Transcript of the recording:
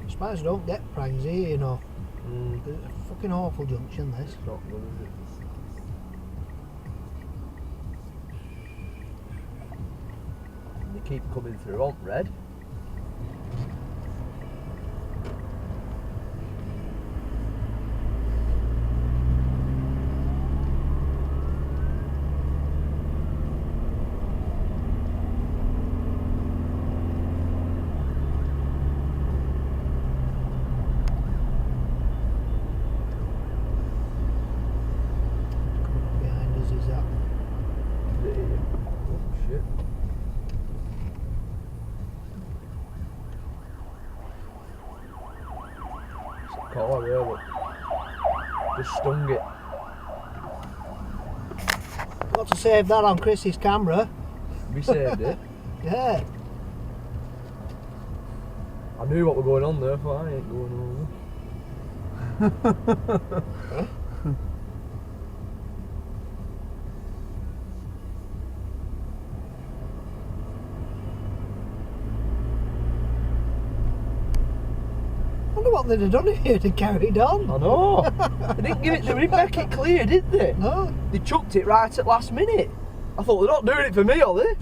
I'm surprised I don't get prangs here, you know. It's a fucking awful junction, this. It's not good, is it? They keep coming through on red. Coming up behind us, is that? Oh shit. It's a car here, look. Just stung it. Got to save that on Chris's camera. We saved it. Yeah. I knew what was going on there, but I ain't going over. I wonder what they'd have done if you'd have carried on. I know. They didn't give it. They didn't make it clear, did they? No. They chucked it right at last minute. I thought they're not doing it for me, are they?